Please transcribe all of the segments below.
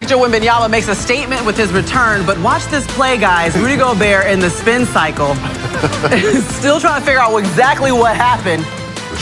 Victor Wembanyama makes a statement with his return, but watch this play, guys. Rudy Gobert in the spin cycle. Still trying to figure out exactly what happened.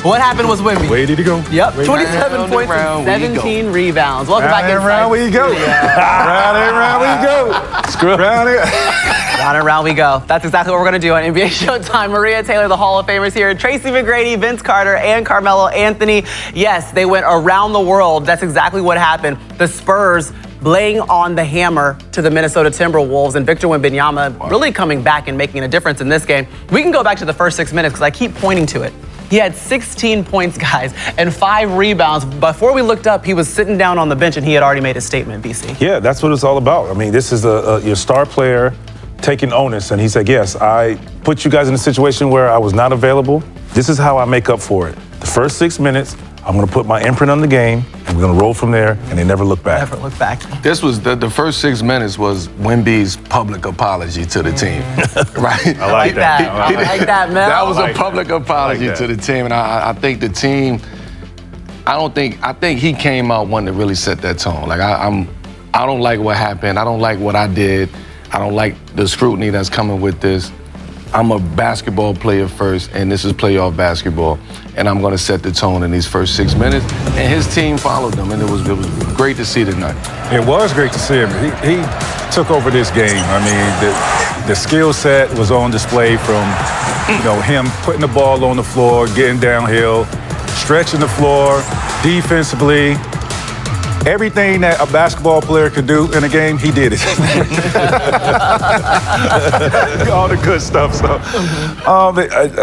What happened was Wemby. Where did he go? Yep, 27 points and 17 rebounds. Welcome back inside. Round we go. Round and round we go. Screw round and round we go. That's exactly what we're going to do on NBA Showtime. Maria Taylor, the Hall of Famers here. Tracy McGrady, Vince Carter, and Carmelo Anthony. Yes, they went around the world. That's exactly what happened. The Spurs laying on the hammer to the Minnesota Timberwolves, and Victor Wembanyama really coming back and making a difference in this game. We can go back to the first 6 minutes because I keep pointing to it. He had 16 points, guys, and 5 rebounds. Before we looked up, he was sitting down on the bench, and he had already made a statement, BC. Yeah, that's what it's all about. I mean, this is your star player taking onus, and he said, yes, I put you guys in a situation where I was not available. This is how I make up for it. The first 6 minutes, I'm going to put my imprint on the game, and we're going to roll from there, and they never look back. Never look back. This was the first 6 minutes was Wemby's public apology to the team, right? I like that. I like that, Mel. That was a public apology to the team, and I think the team. I think he came out one that really set that tone. Like I don't like what happened. I don't like what I did. I don't like the scrutiny that's coming with this. I'm a basketball player first, and this is playoff basketball, and I'm going to set the tone in these first 6 minutes. And his team followed them, and it was great to see tonight. It was great to see him. He took over this game. I mean, the skill set was on display from him putting the ball on the floor, getting downhill, stretching the floor, defensively. Everything that a basketball player could do in a game, he did it. All the good stuff. So,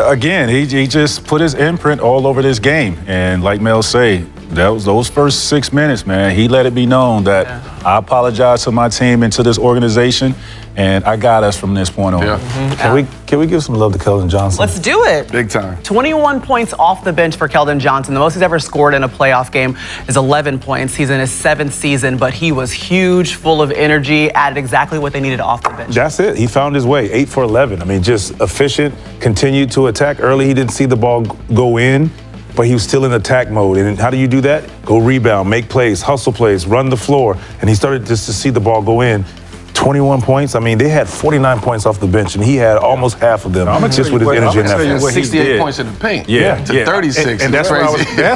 again, he just put his imprint all over this game. And like Mel say, those first 6 minutes, man, he let it be known that I apologize to my team and to this organization, and I got us from this point on. Yeah. Can we give some love to Keldon Johnson? Let's do it. Big time. 21 points off the bench for Keldon Johnson. The most he's ever scored in a playoff game is 11 points. He's in his 7th season, but he was huge, full of energy, added exactly what they needed off the bench. That's it. He found his way, 8 for 11. I mean, just efficient, continued to attack. Early, he didn't see the ball go in, but he was still in attack mode. And how do you do that? Go rebound, make plays, hustle plays, run the floor. And he started just to see the ball go in. 21 points. I mean, they had 49 points off the bench, and he had almost half of them just with his energy and effort. 68 points in the paint. Yeah, to 36. And that's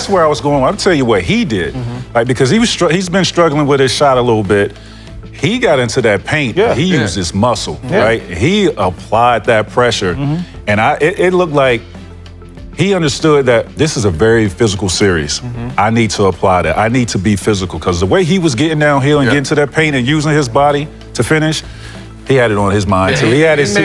where I was going. I'll tell you what he did. Like, because he's been struggling with his shot a little bit. He got into that paint. He used his muscle, right? He applied that pressure, and it looked like he understood that this is a very physical series. I need to apply that. I need to be physical, because the way he was getting downhill and getting to that paint and using his body to finish, he had it on his mind. So yes.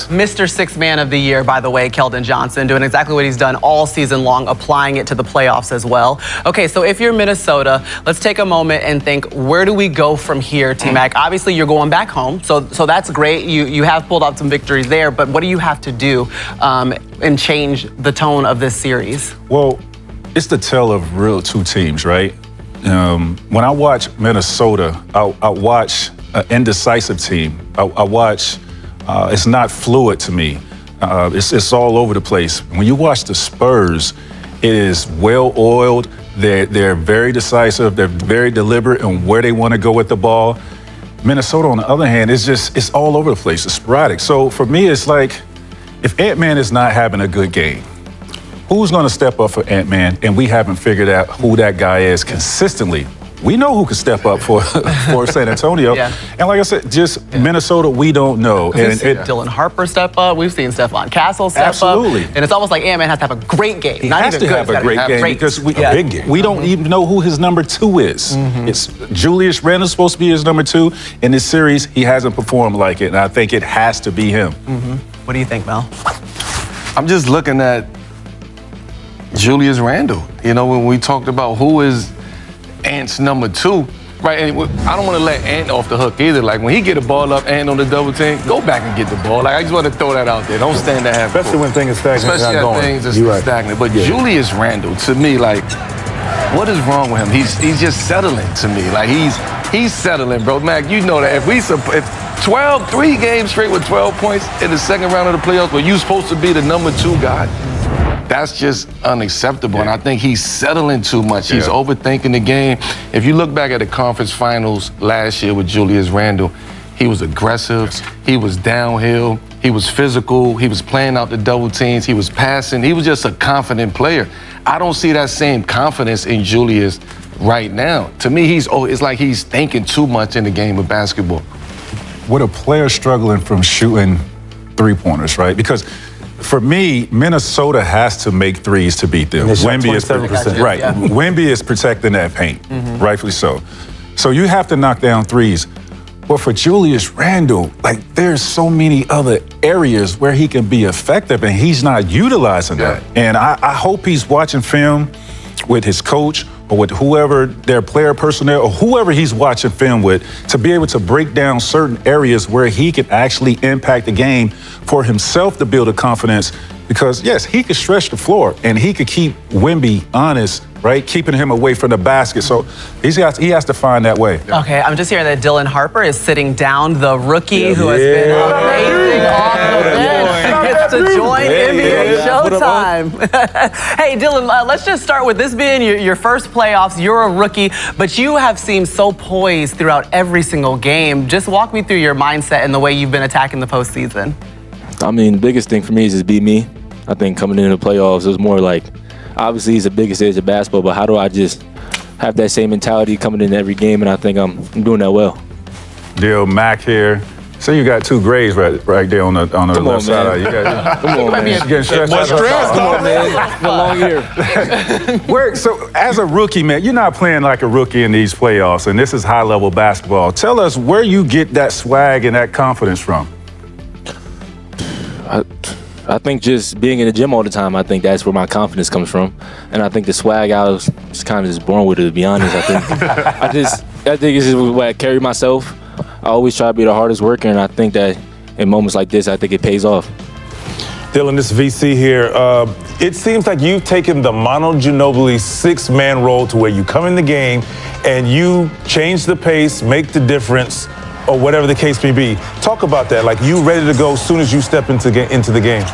Mr. Sixth Man of the Year, by the way, Keldon Johnson, doing exactly what he's done all season long, applying it to the playoffs as well. Okay, so if you're Minnesota, let's take a moment and think, where do we go from here, T-Mac? Obviously, you're going back home, so that's great. You have pulled out some victories there, but what do you have to do and change the tone of this series? Well, it's the tale of real two teams, right? When I watch Minnesota, I watch an indecisive team. I watch, it's not fluid to me. It's all over the place. When you watch the Spurs, it is well-oiled. They're very decisive. They're very deliberate in where they want to go with the ball. Minnesota, on the other hand, it's all over the place. It's sporadic. So for me, it's like, if Ant-Man is not having a good game, who's going to step up for Ant-Man? And we haven't figured out who that guy is consistently. We know who can step up for San Antonio. And like I said, just Minnesota, we don't know. And Dylan Harper step up. We've seen Stephon Castle step up. And it's almost like Ant-Man has to have a great game. He has to have a great game because we don't even know who his number 2 is. It's Julius Randle's supposed to be his number 2. In this series, he hasn't performed like it, and I think it has to be him. What do you think, Mel? I'm just looking at Julius Randle. You know, when we talked about who is Ant's number 2, right? And I don't want to let Ant off the hook either. Like, when he get the ball up, Ant on the double team, go back and get the ball. Like, I just want to throw that out there. Don't stand there half. Especially when things are stagnant. Especially when things are stagnant. But Julius Randle, to me, like, what is wrong with him? He's just settling to me. Like, he's settling, bro. Mac, you know that if 3 games straight with 12 points in the second round of the playoffs, where you supposed to be the number 2 guy, that's just unacceptable. And I think he's settling too much. He's overthinking the game. If you look back at the conference finals last year with Julius Randle, he was aggressive, he was downhill, he was physical, he was playing out the double teams, he was passing, he was just a confident player. I don't see that same confidence in Julius right now. To me, it's like he's thinking too much in the game of basketball. With a player struggling from shooting three-pointers, right? Because for me, Minnesota has to make threes to beat them. Wemby is 27%. Right. Yeah. Wemby is protecting that paint, rightfully so. So you have to knock down threes. But for Julius Randle, like, there's so many other areas where he can be effective, and he's not utilizing that. And I hope he's watching film with his coach or with whoever their player personnel or whoever he's watching film with to be able to break down certain areas where he can actually impact the game for himself to build a confidence. Because, yes, he could stretch the floor and he could keep Wemby honest, right? Keeping him away from the basket. So he has to find that way. Okay, I'm just hearing that Dylan Harper is sitting down, the rookie who has been amazing off the bench. Gets to join NBA Showtime. Hey, Dylan, let's just start with this being your first playoffs. You're a rookie, but you have seemed so poised throughout every single game. Just walk me through your mindset and the way you've been attacking the postseason. I mean, the biggest thing for me is just be me. I think coming into the playoffs, it was more like, obviously it's the biggest stage of basketball, but how do I just have that same mentality coming into every game, and I think I'm doing that well. Deal Mac here. So you got two grades right there on the left side. You got, come on, man. Getting stressed out. Come on, man. It's a long year. So as a rookie, man, you're not playing like a rookie in these playoffs, and this is high-level basketball. Tell us where you get that swag and that confidence from. I think just being in the gym all the time, I think that's where my confidence comes from. And I think the swag, I was just kind of just born with it, to be honest. I think it's just the way I carry myself. I always try to be the hardest worker, and I think that in moments like this, I think it pays off. Dylan, this VC here. It seems like you've taken the Manu Ginobili six-man role to where you come in the game and you change the pace, make the difference, or whatever the case may be. Talk about that. Like, you ready to go as soon as you step into the game.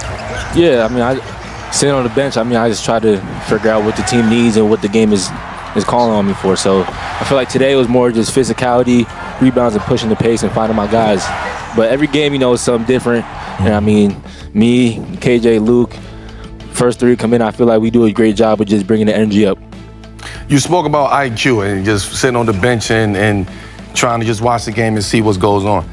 Yeah, I mean, I sitting on the bench. I mean, I just try to figure out what the team needs and what the game is calling on me for. So I feel like today was more just physicality, rebounds, and pushing the pace and finding my guys. But every game, you know, is something different. And I mean, me, KJ, Luke, first three come in. I feel like we do a great job of just bringing the energy up. You spoke about IQ and just sitting on the bench and trying to just watch the game and see what goes on.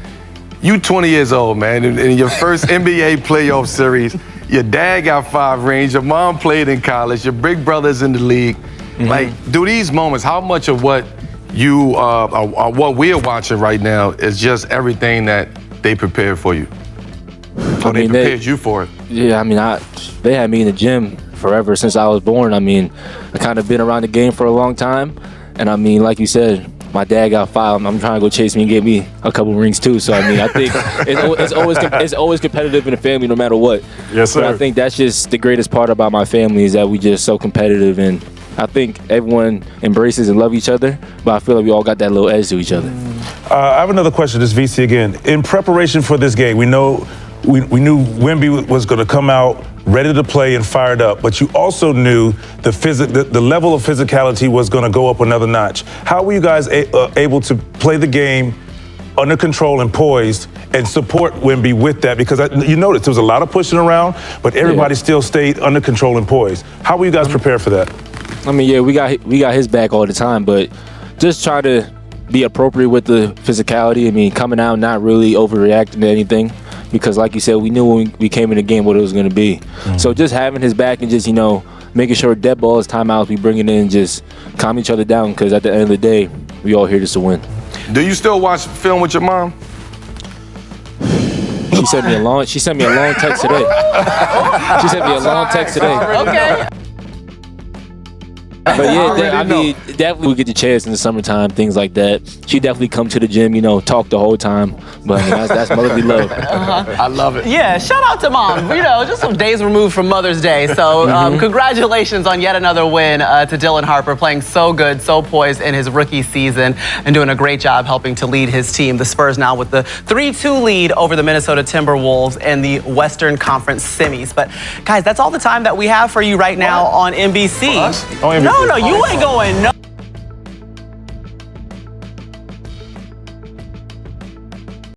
You 20 years old, man, in your first NBA playoff series. Your dad got 5 rings, your mom played in college, your big brother's in the league. Like, do these moments, how much of what you what we're watching right now is just everything that they prepared for you? Or they prepared you for it? Yeah, I mean, they had me in the gym forever since I was born. I mean, I kind of been around the game for a long time. And I mean, like you said, my dad got 5. I'm trying to go chase me and get me a couple rings too. So I mean, I think it's always competitive in the family, no matter what. Yes, sir. But I think that's just the greatest part about my family is that we just so competitive, and I think everyone embraces and love each other. But I feel like we all got that little edge to each other. I have another question. This VC again. In preparation for this game, we knew Wemby was going to come out ready to play and fired up, but you also knew the level of physicality was going to go up another notch. How were you guys able to play the game under control and poised and support Wemby with that? Because you noticed there was a lot of pushing around, but everybody still stayed under control and poised. How were you guys prepared for that? I mean, yeah, we got his back all the time, but just try to be appropriate with the physicality. I mean, coming out, not really overreacting to anything. Because like you said, we knew when we came in the game what it was going to be. So just having his back and just, you know, making sure dead balls, timeouts, we bring it in, just calm each other down, because at the end of the day, we all here just to win. Do you still watch film with your mom? She sent me a long text today. She sent me a long text today. Okay. But yeah, I mean, definitely we get the chance in the summertime, things like that. She definitely come to the gym, you know, talk the whole time. But I mean, that's motherly love. I love it. Yeah, shout out to mom. You know, just some days removed from Mother's Day. So congratulations on yet another win to Dylan Harper, playing so good, so poised in his rookie season and doing a great job helping to lead his team. The Spurs now with the 3-2 lead over the Minnesota Timberwolves in the Western Conference semis. But guys, that's all the time that we have for you right now on NBC. Oh, No, you ain't going. No.